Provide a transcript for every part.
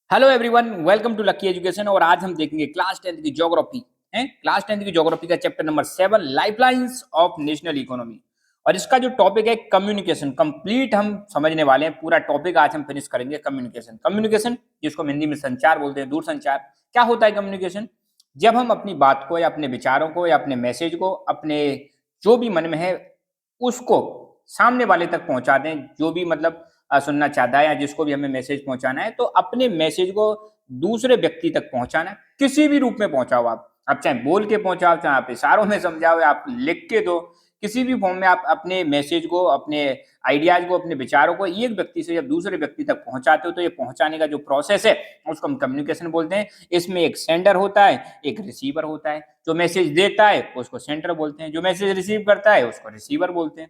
Hello everyone, welcome to lucky education. और आज हम देखेंगे क्लास 10th की ज्योग्राफी है। क्लास 10th की ज्योग्राफी का chapter number 7 lifelines of national economy. और इसका जो टॉपिक है कम्युनिकेशन, कंप्लीट हम समझने वाले हैं। पूरा टॉपिक आज हम फिनिश करेंगे। कम्युनिकेशन कम्युनिकेशन जिसको हम हिंदी में संचार बोलते हैं, दूरसंचार। क्या होता है कम्युनिकेशन? जब हम अपनी बात को या अपने विचारों को या अपने मैसेज को, अपने जो भी मन में है उसको सामने वाले तक पहुंचा दें। जो भी मतलब सुनना चाहता है या जिसको भी हमें मैसेज पहुंचाना है, तो अपने मैसेज को दूसरे व्यक्ति तक पहुंचाना, किसी भी रूप में पहुंचाओ। आप चाहे बोल के पहुंचाओ, चाहे आप इशारों में समझाओ, या आप लिख के दो, किसी भी फॉर्म में आप अपने मैसेज को, अपने आइडियाज को, अपने विचारों को एक व्यक्ति से जब दूसरे व्यक्ति तक पहुंचाते हो, तो ये पहुंचाने का जो प्रोसेस है उसको हम कम्युनिकेशन बोलते हैं। इसमें एक सेंडर होता है, एक रिसीवर होता है। जो मैसेज देता है उसको सेंडर बोलते हैं, जो मैसेज रिसीव करता है उसको रिसीवर बोलते हैं।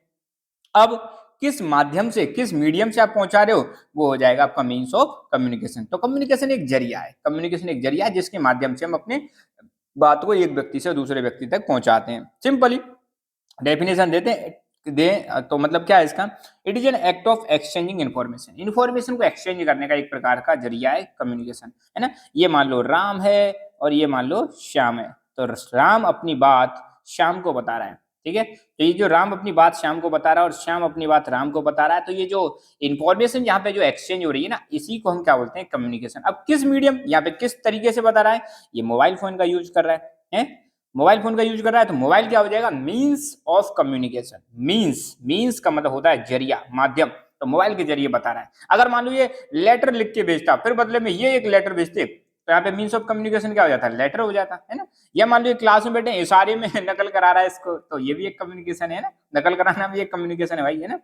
अब किस माध्यम से, किस मीडियम से आप पहुंचा रहे हो, वो हो जाएगा आपका मीन्स ऑफ कम्युनिकेशन। तो कम्युनिकेशन एक जरिया है, कम्युनिकेशन एक जरिया है जिसके माध्यम से हम अपने बात को एक व्यक्ति से दूसरे व्यक्ति तक पहुंचाते हैं। सिंपली डेफिनेशन देते हैं दे तो मतलब क्या है इसका? It is an act of exchanging information. Information को एक्सचेंज करने का एक प्रकार का जरिया है कम्युनिकेशन, है ना। ये मान लो राम है और ये मान लो श्याम है। तो राम अपनी बात श्याम को बता रहा है, ठीक है। तो ये जो राम अपनी बात श्याम को बता रहा है और श्याम अपनी बात राम को बता रहा है, तो ये जो इन्फॉर्मेशन यहाँ पे जो एक्सचेंज हो रही है ना, इसी को हम क्या बोलते हैं? कम्युनिकेशन। अब किस मीडियम, यहाँ पे किस तरीके से बता रहा है? ये मोबाइल फोन का यूज कर रहा है? मोबाइल फोन का यूज कर रहा है, तो मोबाइल क्या हो जाएगा? Means of communication. मीन्स का मतलब होता है जरिया, माध्यम। तो मोबाइल के जरिए बता रहा है। अगर मान लो ये लेटर लिख के भेजता, फिर बदले में ये एक लेटर भेजते, तो यहाँ पे मीन्स ऑफ कम्युनिकेशन क्या हो जाता है? लेटर हो जाता है ना। या मान लो क्लास में बैठे इशारे में नकल करा रहा है इसको, तो ये भी एक कम्युनिकेशन है ना। नकल कराना भी एक कम्युनिकेशन है भाई, है ना।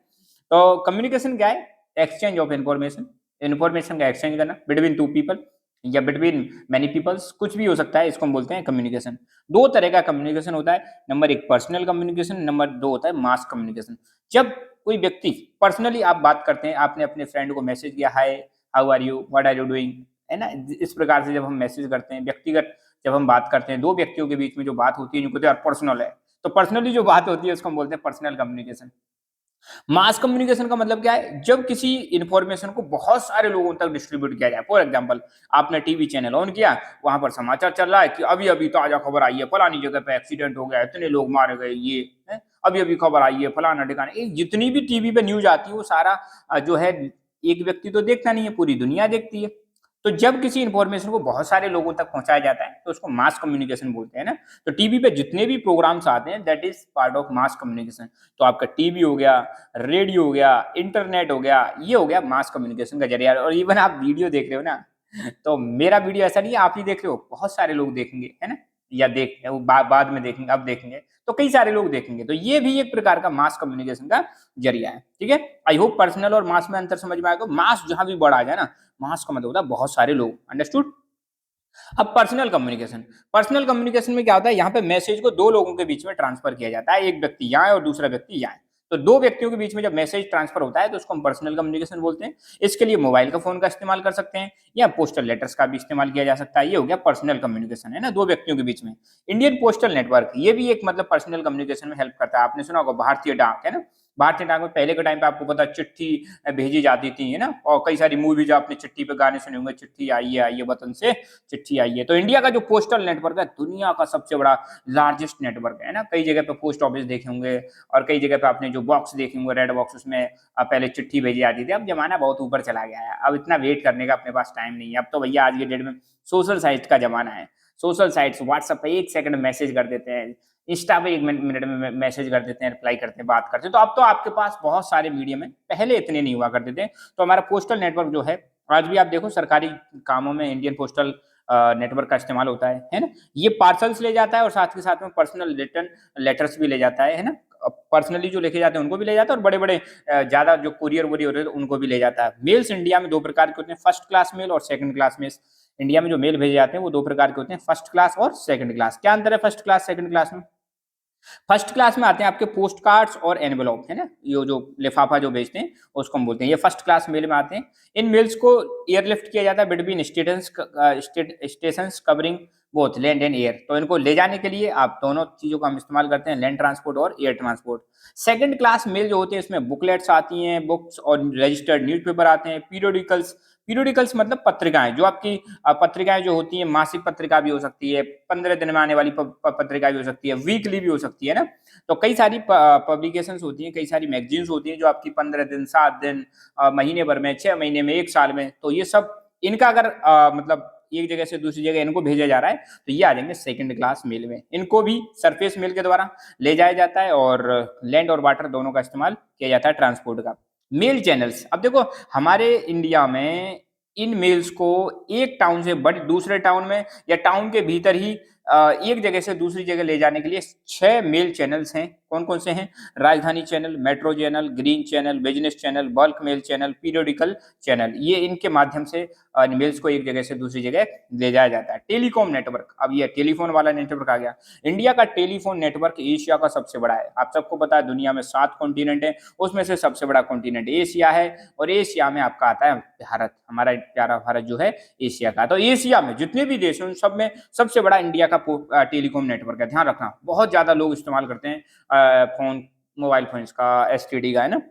तो कम्युनिकेशन क्या है? Exchange of information. इन्फॉर्मेशन का एक्सचेंज करना बिटवीन टू पीपल या बिटवीन मैनी पीपल्स, कुछ भी हो सकता है, इसको हम बोलते हैं कम्युनिकेशन। दो तरह का कम्युनिकेशन होता है। नंबर एक पर्सनल कम्युनिकेशन, नंबर दो होता है मास कम्युनिकेशन। जब कोई व्यक्ति पर्सनली आप बात करते हैं, आपने अपने फ्रेंड को मैसेज किया, hi how are you, what are you doing, है ना। इस प्रकार से जब हम मैसेज करते हैं, व्यक्तिगत जब हम बात करते हैं, दो व्यक्तियों के बीच में जो बात होती है, जिनको यार पर्सनल है, तो पर्सनली जो बात होती है उसको हम बोलते हैं पर्सनल कम्युनिकेशन। मास कम्युनिकेशन का मतलब क्या है? जब किसी इंफॉर्मेशन को बहुत सारे लोगों तक डिस्ट्रीब्यूट किया जाए। फॉर एग्जांपल, आपने टीवी चैनल ऑन किया, वहां पर समाचार चल रहा है कि अभी अभी ताजा खबर आई है, फलानी जगह पे एक्सीडेंट हो गया, इतने लोग मारे गए, ये है, अभी अभी खबर आई है, फलाना ठिकाना। जितनी भी टीवी पे न्यूज आती है वो सारा जो है, एक व्यक्ति तो देखता नहीं है, पूरी दुनिया देखती है। तो जब किसी इंफॉर्मेशन को बहुत सारे लोगों तक पहुंचाया जाता है, तो उसको मास कम्युनिकेशन बोलते हैं ना। तो टीवी पे जितने भी प्रोग्राम्स आते हैं, that is part of mass communication. तो आपका टीवी हो गया, रेडियो हो गया, इंटरनेट हो गया, ये हो गया मास कम्युनिकेशन का जरिया। और इवन आप वीडियो देख रहे हो ना, तो मेरा वीडियो ऐसा नहीं है आप ही देख रहे हो, बहुत सारे लोग देखेंगे, है ना। या देख वो बाद में देखेंगे, अब देखेंगे तो कई सारे लोग देखेंगे। तो ये भी एक प्रकार का मास कम्युनिकेशन का जरिया है, ठीक है। आई होप पर्सनल और मास में अंतर समझ में आएगा। मास जहां भी बड़ा आ जाए ना, मास का मतलब होता है बहुत सारे लोग। अंडरस्टूड? अब पर्सनल कम्युनिकेशन में क्या होता है? यहाँ पे मैसेज को दो लोगों के बीच में ट्रांसफर किया जाता है, एक व्यक्ति यहाँ है और दूसरा व्यक्ति यहाँ है। तो दो व्यक्तियों के बीच में जब मैसेज ट्रांसफर होता है, तो उसको हम पर्सनल कम्युनिकेशन बोलते हैं। इसके लिए मोबाइल का फोन का इस्तेमाल कर सकते हैं, या पोस्टल लेटर्स का भी इस्तेमाल किया जा सकता है। ये हो गया पर्सनल कम्युनिकेशन, है ना, दो व्यक्तियों के बीच में। इंडियन पोस्टल नेटवर्क, ये भी एक मतलब पर्सनल कम्युनिकेशन में हेल्प करता है। आपने सुना होगा भारतीय डाक, है ना। भारतीय डाक में पहले के टाइम पे आपको पता चिट्ठी भेजी जाती थी, है ना। और कई सारी मूवीज आपने चिट्ठी पे गाने सुने होंगे, चिट्ठी आई है, आइए वतन से चिट्ठी आई है। तो इंडिया का जो पोस्टल नेटवर्क है, दुनिया का सबसे बड़ा लार्जेस्ट नेटवर्क है ना। कई जगह पे पोस्ट ऑफिस देखे होंगे, और कई जगह पे आपने जो बॉक्स देखे होंगे, रेड बॉक्स, उसमें पहले चिट्ठी भेजी जाती थी। अब जमाना बहुत ऊपर चला गया है, अब इतना वेट करने का अपने पास टाइम नहीं है। अब तो भैया आज के डेट में सोशल साइट का जमाना है। सोशल साइट्स, व्हाट्सएप पे 1 सेकंड मैसेज कर देते हैं, इंस्टा पे 1 मिनट में मैसेज कर देते हैं, रिप्लाई करते हैं, बात करते हैं। तो अब तो आपके पास बहुत सारे मीडियम है, पहले इतने नहीं हुआ करते थे। तो हमारा पोस्टल नेटवर्क जो है, आज भी आप देखो सरकारी कामों में इंडियन पोस्टल नेटवर्क का इस्तेमाल होता है ना। ये पार्सल्स ले जाता है और साथ के साथ में पर्सनल रिटर्न लेटर्स भी ले जाता है ना। पर्सनली जो लेके जाते हैं उनको भी ले जाता है, और बड़े बड़े ज्यादा जो कुरियर वुरियर होते हैं उनको भी ले जाता है। मेल्स इंडिया में दो प्रकार के होते हैं, फर्स्ट क्लास मेल और सेकंड क्लास मेल। इंडिया में जो मेल भेजे जाते हैं वो दो प्रकार के होते हैं, फर्स्ट क्लास और सेकंड क्लास। क्या अंतर है फर्स्ट क्लास सेकंड क्लास में? फर्स्ट क्लास में आते हैं आपके पोस्ट कार्ड्स और एनवेलप, है ना। ये जो लिफाफा जो भेजते हैं उसको हम बोलते हैं, ये फर्स्ट क्लास मेल में आते हैं। इन मेल्स को एयरलिफ्ट किया जाता है between station covering both land and air. तो इनको ले जाने के लिए आप दोनों चीजों का हम इस्तेमाल करते हैं, लैंड ट्रांसपोर्ट और air transport. Second class mail जो होते हैं इसमें बुकलेट्स आती हैं, बुक्स और रजिस्टर्ड न्यूज़पेपर आते हैं, पीरियोडिकल्स पीरियोडिकल्स मतलब पत्रिकाएं, जो आपकी पत्रिकाएं जो होती हैं, मासिक पत्रिका भी हो सकती है, 15 दिन में आने वाली पत्रिका भी हो सकती है, वीकली भी हो सकती है ना। तो कई सारी पब्लिकेशंस होती हैं, कई सारी मैगजीन्स होती हैं जो आपकी 15 दिन, 7 दिन, महीने भर में, 6 महीने में, 1 साल में, तो ये सब इनका अगर मतलब एक जगह से दूसरी जगह इनको भेजा जा रहा है तो ये आ जाएंगे सेकंड क्लास मेल में। इनको भी सरफेस मेल के द्वारा ले जाया जाता है और लैंड और वाटर दोनों का इस्तेमाल किया जाता है ट्रांसपोर्ट का। मेल चैनल्स, अब देखो हमारे इंडिया में इन मेल्स को एक टाउन से बड़े दूसरे टाउन में या टाउन के भीतर ही एक जगह से दूसरी जगह ले जाने के लिए 6 मेल चैनल्स हैं। कौन कौन से हैं? Rajdhani channel, metro channel, green channel, business channel, bulk mail channel, periodical channel. ये इनके माध्यम से मेल्स को एक जगह से दूसरी जगह ले जाया जाता है। टेलीकॉम नेटवर्क, अब ये टेलीफोन वाला नेटवर्क आ गया। इंडिया का टेलीफोन नेटवर्क एशिया का सबसे बड़ा है। आप सबको पता है दुनिया में 7 कॉन्टिनेंट है, उसमें से सबसे बड़ा कॉन्टिनेंट एशिया है और एशिया में आपका आता है भारत। हमारा प्यारा भारत जो है एशिया का। तो एशिया में जितने भी देश हैं उन सब में सबसे बड़ा इंडिया का टेलीकॉम नेटवर्क है। ध्यान रखना, बहुत ज्यादा लोग इस्तेमाल करते हैं फोन, मोबाइल फोन का, एसटीडी का, है ना।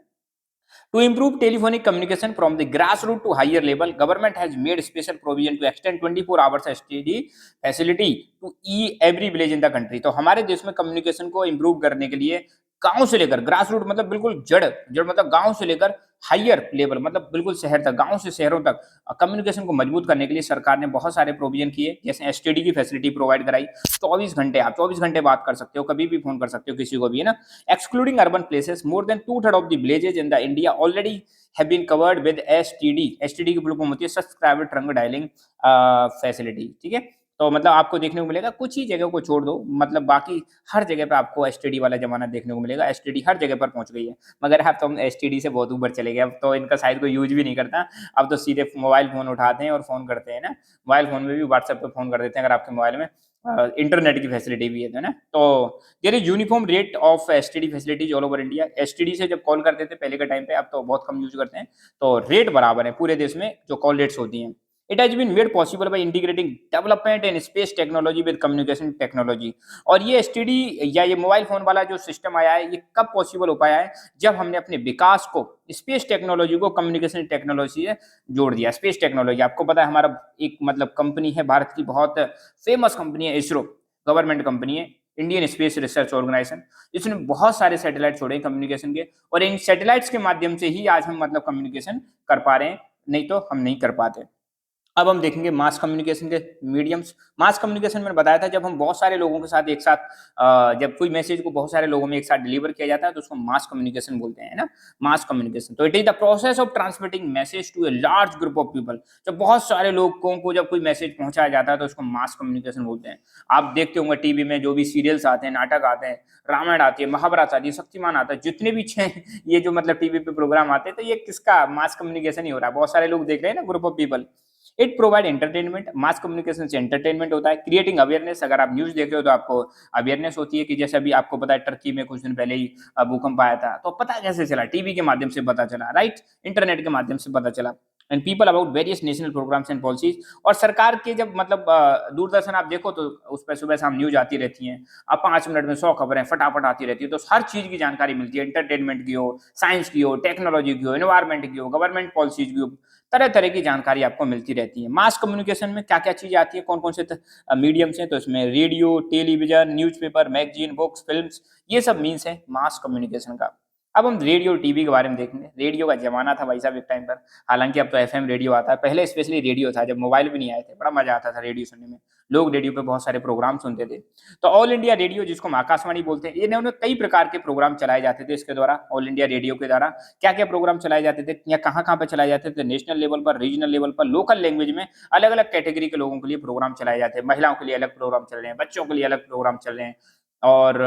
To improve telephonic communication from the grassroots to higher level, government has made special provision to extend 24 hours STD facility to every village in the country। तो हमारे देश में कम्युनिकेशन को improve करने के लिए गांव से लेकर, ग्रास रूट मतलब बिल्कुल जड़ जड़ मतलब गांव से लेकर हायर लेवल मतलब बिल्कुल शहर तक, गांव से शहरों तक कम्युनिकेशन को मजबूत करने के लिए सरकार ने बहुत सारे प्रोविजन किए। जैसे एसटीडी की फैसिलिटी प्रोवाइड कराई, 24 घंटे, आप 24 घंटे बात कर सकते हो, कभी भी फोन कर सकते हो किसी को भी, है ना। Excluding urban places, more than 2/3 of the villages in the India already have been covered with STD. STD की फुल फॉर्म होती है सब्सक्राइबर ट्रंक डायलिंग फैसिलिटी, ठीक है। तो मतलब आपको देखने को मिलेगा, कुछ ही जगह को छोड़ दो, मतलब बाकी हर जगह पे आपको एसटीडी वाला जमाना देखने को मिलेगा। एसटीडी हर जगह पर पहुंच गई है, मगर अब तो हम एसटीडी से बहुत ऊपर चले गए। अब तो इनका शायद कोई यूज भी नहीं करता, अब तो सीधे मोबाइल फोन उठाते हैं और फोन करते हैं ना। मोबाइल फोन में भी व्हाट्सएप पे फोन कर देते हैं अगर आपके मोबाइल में इंटरनेट की फैसिलिटी भी है ना। तो there is uniform rate of STD facilities all over India. STD से जब कॉल करते थे पहले के टाइम पे, अब तो बहुत कम यूज करते हैं, तो रेट बराबर है पूरे देश में जो कॉल रेट्स होती हैं। It has been made possible by integrating development in space technology with communication technology। और ये एसटीडी या ये मोबाइल फोन वाला जो सिस्टम आया है, ये कब पॉसिबल हो पाया है? जब हमने अपने विकास को स्पेस टेक्नोलॉजी को कम्युनिकेशन टेक्नोलॉजी से जोड़ दिया। स्पेस टेक्नोलॉजी, आपको पता है हमारा एक मतलब कंपनी है, भारत की बहुत फेमस कंपनी है इसरो, गवर्नमेंट कंपनी है, इंडियन स्पेस रिसर्च ऑर्गेनाइजेशन। इसने बहुत सारे सैटेलाइट छोड़े कम्युनिकेशन के, और इन सैटेलाइट्स के माध्यम से ही आज हम मतलब कम्युनिकेशन कर पा रहे हैं, नहीं तो हम नहीं कर पाते। अब हम देखेंगे मास कम्युनिकेशन के मीडियम्स। मास कम्युनिकेशन मैंने बताया था, जब हम बहुत सारे लोगों के साथ एक साथ जब कोई मैसेज को बहुत सारे लोगों में एक साथ डिलीवर किया जाता है तो उसको मास कम्युनिकेशन बोलते हैं ना, मास कम्युनिकेशन। तो it is the process of transmitting message to a large group of people. जब बहुत सारे लोगों को जब कोई मैसेज पहुंचाया जाता है तो उसको मास कम्युनिकेशन बोलते हैं। आप देखते होंगे टीवी में जो भी सीरियल्स आते हैं, नाटक आते हैं, रामायण आती है, महाभारत आती है, शक्तिमान आता है, जितने भी 6 ये जो मतलब टीवी पे प्रोग्राम आते हैं, तो ये किसका मास कम्युनिकेशन ही हो रहा है। बहुत सारे लोग देख रहे हैं ना, group of people. It provide entertainment, mass communication से एंटरटेनमेंट होता है। क्रिएटिंग अवेयरनेस, अगर आप न्यूज देख रहे हो तो आपको अवेयरनेस होती है कि जैसे अभी आपको पता है टर्की में कुछ दिन पहले ही भूकंप आया था, तो पता कैसे चला? टीवी के माध्यम से पता चला, राइट, इंटरनेट के माध्यम से पता चला। And people about various national programmes and policies. और सरकार के जब मतलब दूरदर्शन आप देखो तो उस पर सुबह शाम न्यूज आती रहती हैं, अब 5 मिनट में 100 खबरें फटाफट आती रहती है, तो हर चीज की जानकारी मिलती है, एंटरटेनमेंट की हो, साइंस की हो, टेक्नोलॉजी की हो, एनवायरमेंट की हो, गवर्नमेंट पॉलिसीज की हो, तरह तरह की जानकारी आपको मिलती रहती है। मास कम्युनिकेशन में क्या क्या चीजें आती है, कौन कौन से मीडियम्स हैं? तो इसमें radio, television, newspaper, magazine, books, films, ये सब मीन्स है मास कम्युनिकेशन का। अब हम रेडियो टीवी के बारे में देखेंगे। रेडियो का जमाना था भाई साहब एक टाइम पर, हालांकि अब तो एफएम रेडियो आता है, पहले स्पेशली रेडियो था, जब मोबाइल भी नहीं आए थे, बड़ा मजा आता था रेडियो सुनने में, लोग रेडियो पे बहुत सारे प्रोग्राम सुनते थे। तो ऑल इंडिया रेडियो, जिसको हम आकाशवाणी बोलते हैं, इन्होंने कई प्रकार के प्रोग्राम चलाए जाते थे इसके द्वारा। ऑल इंडिया रेडियो के द्वारा क्या क्या प्रोग्राम चलाए जाते थे या कहाँ कहाँ पे चलाए जाते थे? नेशनल लेवल पर, रीजनल लेवल पर, लोकल लैंग्वेज में अलग अलग कैटेगरी के लोगों के लिए प्रोग्राम चलाए जाते हैं। महिलाओं के लिए अलग प्रोग्राम चल रहे हैं, बच्चों के लिए अलग प्रोग्राम चल रहे हैं, और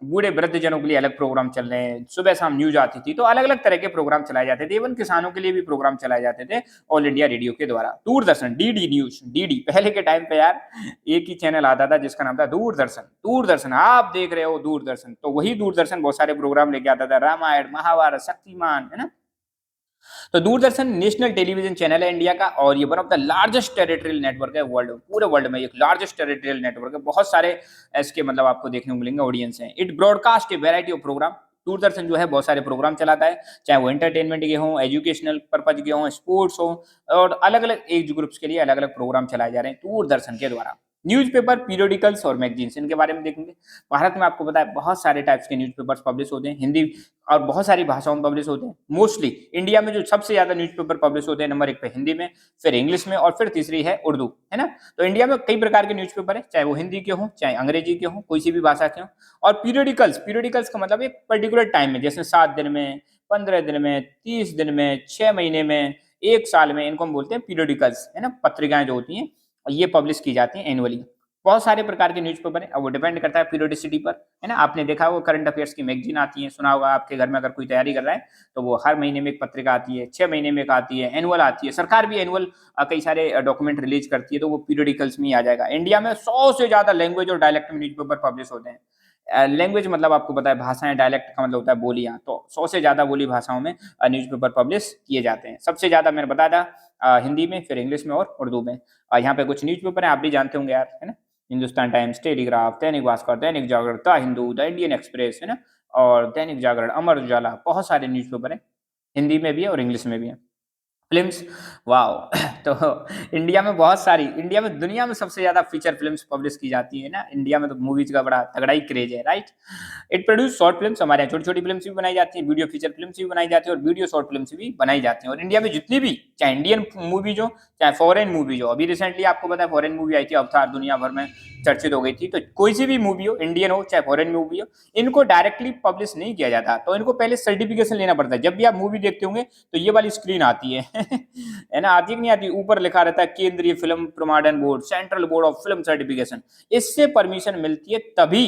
बूढ़े वृद्धजनों के लिए अलग प्रोग्राम चल रहे हैं। सुबह शाम न्यूज आती थी, तो अलग अलग तरह के प्रोग्राम चलाए जाते थे। इवन किसानों के लिए भी प्रोग्राम चलाए जाते थे ऑल इंडिया रेडियो के द्वारा। दूरदर्शन, डीडी न्यूज, डीडी, पहले के टाइम पे यार एक ही चैनल आता था जिसका नाम था दूरदर्शन। दूरदर्शन, आप देख रहे हो दूरदर्शन, तो वही दूरदर्शन बहुत सारे प्रोग्राम लेके आता था, रामायण, महाभारत, शक्तिमान, है ना। तो दूरदर्शन नेशनल टेलीविजन चैनल है इंडिया का, और ये one of the largest territorial network है वर्ल्ड में, पूरे वर्ल्ड में एक लार्जेस्ट टेरिटोरियल नेटवर्क है। बहुत सारे इसके मतलब आपको देखने को मिलेंगे ऑडियंस हैं। It broadcast a variety of programme, Doordarshan जो है बहुत सारे प्रोग्राम चलाता है, चाहे वो एंटरटेनमेंट के हों, एजुकेशनल पर्पज के हों, स्पोर्ट्स हो, और अलग अलग एज ग्रुप्स के लिए अलग अलग प्रोग्राम चलाए जा रहे हैं दूरदर्शन के द्वारा। न्यूज़पेपर, पीरियोडिकल्स और मैगजीन्स, इनके बारे में देखेंगे। भारत में आपको पता है बहुत सारे टाइप्स के न्यूज़पेपर्स पब्लिश होते हैं, हिंदी और बहुत सारी भाषाओं में पब्लिश होते हैं। मोस्टली इंडिया में जो सबसे ज़्यादा न्यूज़पेपर पब्लिश होते हैं, नंबर 1 पे हिंदी में, फिर इंग्लिश में और फिर तीसरी है उर्दू, है ना? तो इंडिया में कई प्रकार के न्यूज़पेपर हैं, चाहे वो हिंदी के हों, चाहे अंग्रेजी के हों, कोई सी भी भाषा के हों। और पीरियोडिकल्स, पीरियोडिकल्स का मतलब एक पर्टिकुलर टाइम में, जैसे 7 दिन में, 15 दिन में, 30 दिन में, 6 महीने में, 1 साल में, इनको हम बोलते हैं पीरियोडिकल्स, है ना? पत्रिकाएँ जो होती हैं, ये पब्लिश की जाती हैं एनुअली। बहुत सारे प्रकार के न्यूज़पेपर हैं, अब वो डिपेंड करता है पीरियोडिसिटी पर, है ना? आपने देखा होगा करंट अफेयर्स की मैगज़ीन आती है, सुना होगा आपके घर में अगर कोई तैयारी कर रहा है, तो वो हर महीने में एक पत्रिका आती है, 6 महीने में एक आती है, एनुअल आती है। सरकार भी एनुअल कई सारे डॉक्यूमेंट रिलीज़ करती है, तो वो पीरियोडिकल्स में ही आ जाएगा। इंडिया में 100 से ज़्यादा लैंग्वेज और डायलेक्ट में न्यूज़पेपर पब्लिश होते हैं। लैंग्वेज मतलब आपको पता है भाषाएँ, डायलेक्ट का मतलब होता है बोलियाँ, तो 100 से ज़्यादा बोली भाषाओं में न्यूज़पेपर पब्लिश किए जाते हैं। सबसे ज़्यादा मैंने बताया था हिंदी में, फिर इंग्लिश में और उर्दू में। यहाँ पे कुछ न्यूज़पेपर हैं, आप भी जानते होंगे यार, है ना? Hindustan times, telegraph, Dainik Bhaskar, Dainik Jagran, the Hindu, the Indian Express, है ना? और दैनिक जागरण, अमर उजाला, बहुत सारे न्यूज़पेपर हैं, हिंदी में भी है और इंग्लिश में भी है। Films, wow! तो इंडिया में दुनिया में सबसे ज़्यादा फ़ीचर फ़िल्म्स पब्लिश की जाती है ना, इंडिया में तो मूवीज़ का बड़ा तगड़ा ही क्रेज़ है, right? It produce short films, हमारे यहाँ छोटी-छोटी फ़िल्म्स भी बनाई जाती हैं, वीडियो फ़ीचर फ़िल्म्स भी बनाई जाती हैं और वीडियो शॉर्ट फ़िल्म्स भी बनाई जाती हैं। और इंडिया में जितनी भी, चाहे इंडियन मूवीज़ हो, चाहे फ़ॉरेन मूवीज़ हो, अभी रिसेंटली आपको पता है फ़ॉरेन मूवी आई थी अवतार, दुनिया भर में चर्चित हो गई थी। तो कोई सी भी मूवी हो, इंडियन हो चाहे फ़ॉरेन मूवी हो, इनको डायरेक्टली पब्लिश नहीं किया जाता, तो इनको पहले सर्टिफ़िकेशन लेना पड़ता है। जब भी आप मूवी देखते होंगे, तो ये वाली स्क्रीन आती है। है ना? आती है कि नहीं आती? ऊपर लिखा रहता है केंद्रीय फ़िल्म प्रमाणन board, central board of film certification. इससे परमिशन मिलती है तभी,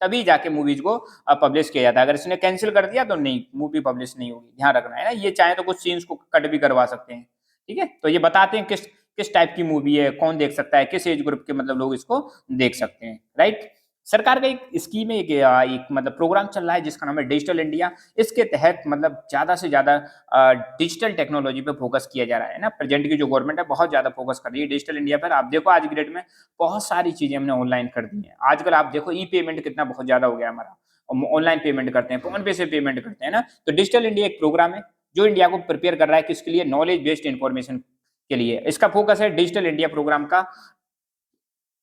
तभी जाके मूवीज़ को पब्लिश किया जाता है। अगर इसने कैंसल कर दिया तो नहीं, मूवी पब्लिश नहीं होगी, ध्यान रखना है ना? ये चाहे तो कुछ सीन्स को कट भी करवा सकते हैं, ठीक है? तो ये बताते हैं किस किस टाइप की मूवी है, कौन देख सकता है, किस एज ग्रुप के मतलब लोग इसको देख सकते हैं, राइट? सरकार का एक स्कीम है, एक मतलब प्रोग्राम चल रहा है जिसका नाम है डिजिटल इंडिया। इसके तहत मतलब ज़्यादा से ज़्यादा डिजिटल टेक्नोलॉजी पे फोकस किया जा रहा है ना। प्रेजेंट की जो गवर्नमेंट है बहुत ज़्यादा फोकस कर रही है डिजिटल इंडिया पर। आप देखो आज की डेट में बहुत सारी चीज़ें हमने ऑनलाइन कर दी हैं। आजकल आप देखो ई पेमेंट कितना बहुत ज़्यादा हो गया हमारा। हम ऑनलाइन पेमेंट करते हैं, फ़ोन पे से पेमेंट करते हैं ना। तो डिजिटल इंडिया एक प्रोग्राम है जो इंडिया को प्रिपेयर कर रहा है किसके लिए? नॉलेज बेस्ड इन्फॉर्मेशन के लिए। इसका फोकस है डिजिटल इंडिया प्रोग्राम का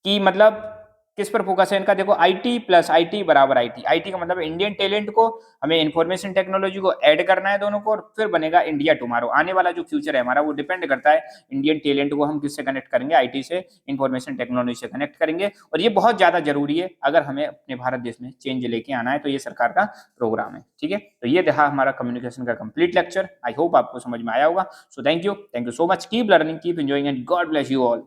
कि मतलब किस पर फोकस है इनका? देखो आईटी प्लस आईटी बराबर आईटी। आईटी का मतलब इंडियन टैलेंट को, हमें इन्फॉर्मेशन टेक्नोलॉजी को ऐड करना है दोनों को, और फिर बनेगा इंडिया टुमारो। आने वाला जो फ्यूचर है हमारा वो डिपेंड करता है इंडियन टैलेंट को हम किससे कनेक्ट करेंगे? आईटी से, इन्फॉर्मेशन टेक्नोलॉजी से कनेक्ट करेंगे। और ये बहुत ज़्यादा ज़रूरी है अगर हमें अपने भारत देश में चेंज लेके आना है, तो ये सरकार का प्रोग्राम है, ठीक है? तो ये रहा हमारा कम्युनिकेशन का कंप्लीट लेक्चर। आई होप आपको समझ में आया होगा। So thank you so much. Keep learning, keep enjoying and God bless you all.